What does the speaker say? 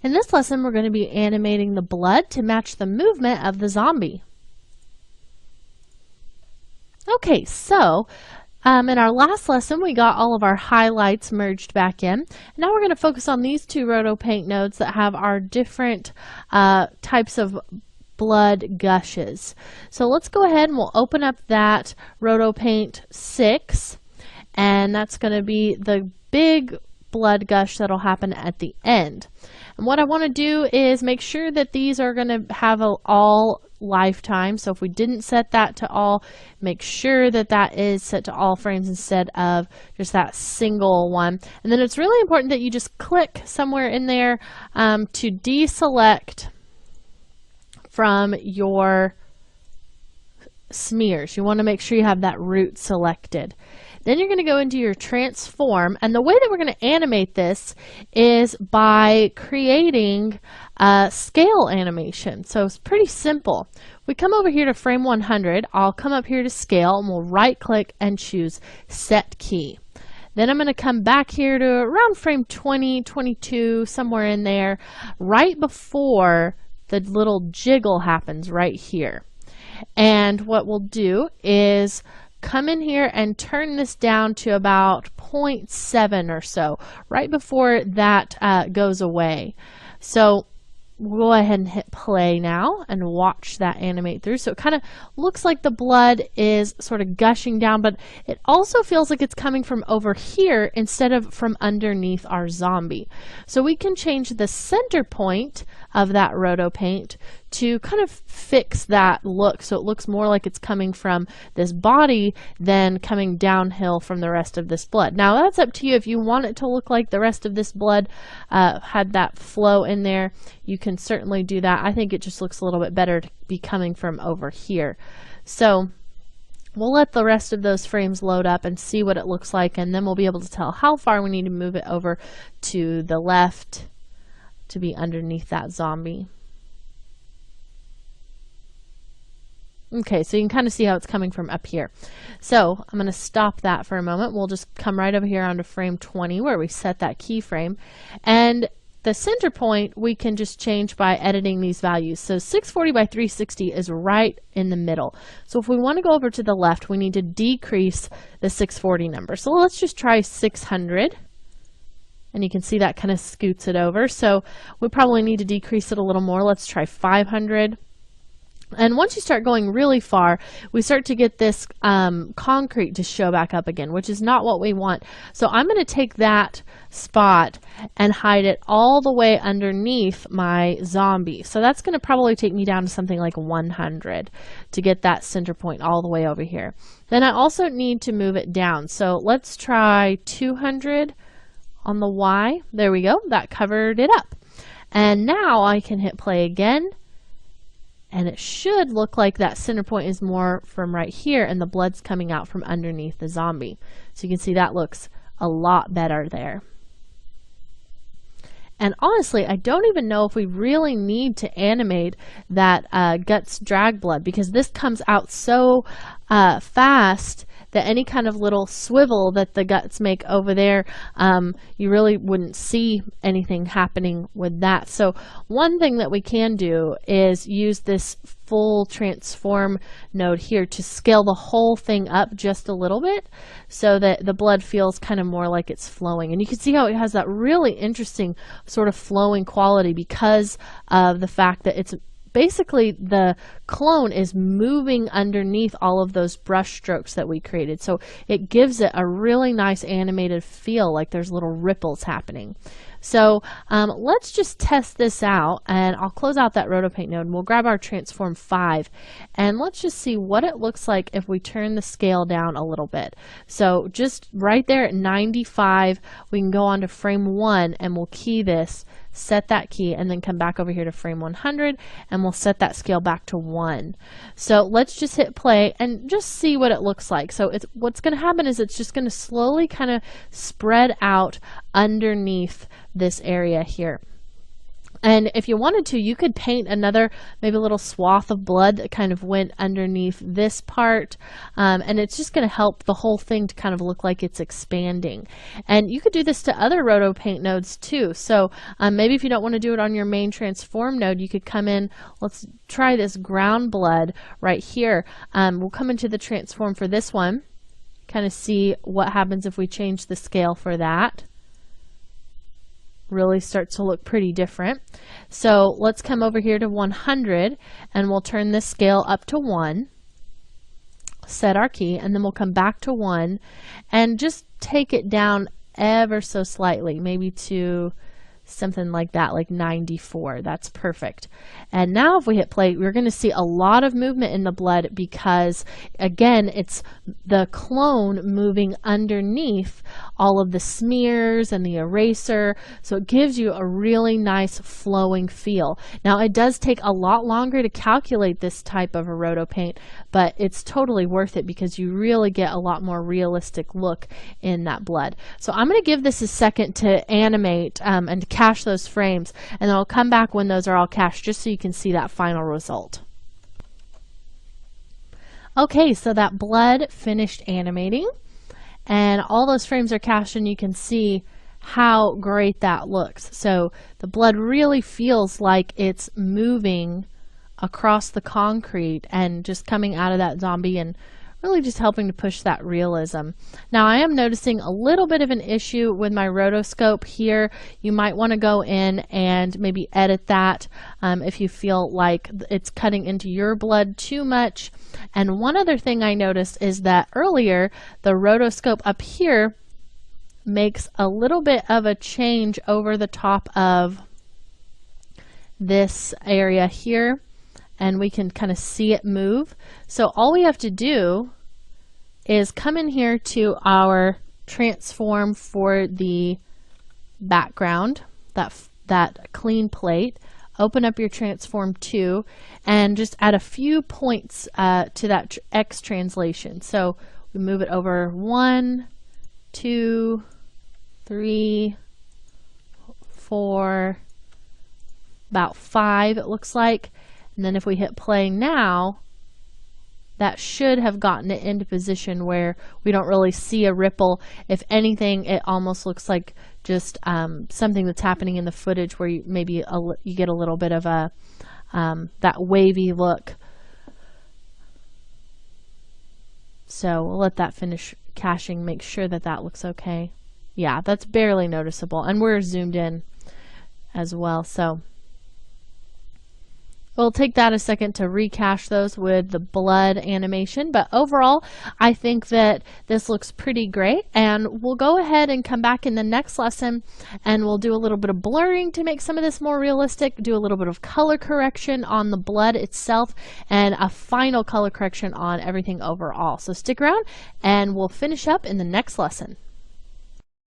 In this lesson, we're going to be animating the blood to match the movement of the zombie. Okay, so in our last lesson, we got all of our highlights merged back in. Now we're going to focus on these two RotoPaint nodes that have our different types of blood gushes. So let's go ahead and we'll open up that RotoPaint 6, and that's going to be the big blood gush that'll happen at the end. And what I want to do is make sure that these are going to have all lifetime. So if we didn't set that to all, make sure that that is set to all frames instead of just that single one. And then it's really important that you just click somewhere in there to deselect from your smears. You want to make sure you have that root selected. Then you're going to go into your transform, and the way that we're going to animate this is by creating a scale animation. So it's pretty simple. We come over here to frame 100. I'll come up here to scale, and we'll right click and choose set key. Then I'm going to come back here to around frame 20, 22, somewhere in there, right before the little jiggle happens right here. And what we'll do is come in here and turn this down to about 0.7 or so, right before that goes away. So we'll go ahead and hit play now and watch that animate through. So it kind of looks like the blood is sort of gushing down, but it also feels like it's coming from over here instead of from underneath our zombie. So we can change the center point of that RotoPaint to kind of fix that look, so it looks more like it's coming from this body than coming downhill from the rest of this blood. Now that's up to you. If you want it to look like the rest of this blood had that flow in there, you can certainly do that. I think it just looks a little bit better to be coming from over here. So we'll let the rest of those frames load up and see what it looks like, and then we'll be able to tell how far we need to move it over to the left to be underneath that zombie. Okay, so you can kind of see how it's coming from up here. So I'm going to stop that for a moment. We'll just come right over here onto frame 20 where we set that keyframe. And the center point we can just change by editing these values. So 640 by 360 is right in the middle. So if we want to go over to the left, we need to decrease the 640 number. So let's just try 600. And you can see that kind of scoots it over. So we probably need to decrease it a little more. Let's try 500. And once you start going really far, we start to get this concrete to show back up again, which is not what we want. So I'm going to take that spot and hide it all the way underneath my zombie. So that's going to probably take me down to something like 100 to get that center point all the way over here. Then I also need to move it down. So let's try 200 on the Y. There we go. That covered it up. And now I can hit play again. And it should look like that center point is more from right here and the blood's coming out from underneath the zombie. So you can see that looks a lot better there. And honestly, I don't even know if we really need to animate that guts drag blood, because this comes out so fast that any kind of little swivel that the guts make over there, you really wouldn't see anything happening with that. So one thing that we can do is use this full transform node here to scale the whole thing up just a little bit so that the blood feels kind of more like it's flowing. And you can see how it has that really interesting sort of flowing quality because of the fact that it's basically the clone is moving underneath all of those brush strokes that we created. So it gives it a really nice animated feel, like there's little ripples happening. So let's just test this out, and I'll close out that RotoPaint node and we'll grab our Transform 5 and let's just see what it looks like if we turn the scale down a little bit. So just right there at 95, we can go on to frame 1 and we'll key this, set that key, and then come back over here to frame 100 and we'll set that scale back to 1. So let's just hit play and just see what it looks like. So what's going to happen is it's just going to slowly kind of spread out underneath this area here. And if you wanted to, you could paint another maybe a little swath of blood that kind of went underneath this part. And it's just going to help the whole thing to kind of look like it's expanding. And you could do this to other roto paint nodes too. So maybe if you don't want to do it on your main transform node, you could come in, let's try this ground blood right here. We'll come into the transform for this one, kind of see what happens if we change the scale for that. Really starts to look pretty different. So let's come over here to 100 and we'll turn this scale up to 1, set our key, and then we'll come back to 1 and just take it down ever so slightly, maybe to something like that, like 94. That's perfect. And now if we hit play, we're going to see a lot of movement in the blood because, again, it's the clone moving underneath all of the smears and the eraser. So it gives you a really nice flowing feel. Now, it does take a lot longer to calculate this type of a roto paint, but it's totally worth it because you really get a lot more realistic look in that blood. So I'm going to give this a second to animate and to cache those frames, and then I'll come back when those are all cached just so you can see that final result. Okay, so that blood finished animating and all those frames are cached, and you can see how great that looks. So the blood really feels like it's moving across the concrete and just coming out of that zombie and really just helping to push that realism. Now I am noticing a little bit of an issue with my rotoscope here. You might want to go in and maybe edit that if you feel like it's cutting into your blood too much. And one other thing I noticed is that earlier the rotoscope up here makes a little bit of a change over the top of this area here, and we can kind of see it move. So all we have to do is come in here to our transform for the background, that clean plate, open up your transform 2, and just add a few points to that X translation. So we move it over 1, 2, 3, 4, about 5 it looks like. And then if we hit play now, that should have gotten it into position where we don't really see a ripple. If anything, it almost looks like just something that's happening in the footage where you maybe you get a little bit of a that wavy look. So we'll let that finish caching, make sure that that looks okay. Yeah, that's barely noticeable, and we're zoomed in as well. So we'll take that a second to recache those with the blood animation, but overall I think that this looks pretty great, and we'll go ahead and come back in the next lesson and we'll do a little bit of blurring to make some of this more realistic, do a little bit of color correction on the blood itself, and a final color correction on everything overall. So stick around and we'll finish up in the next lesson.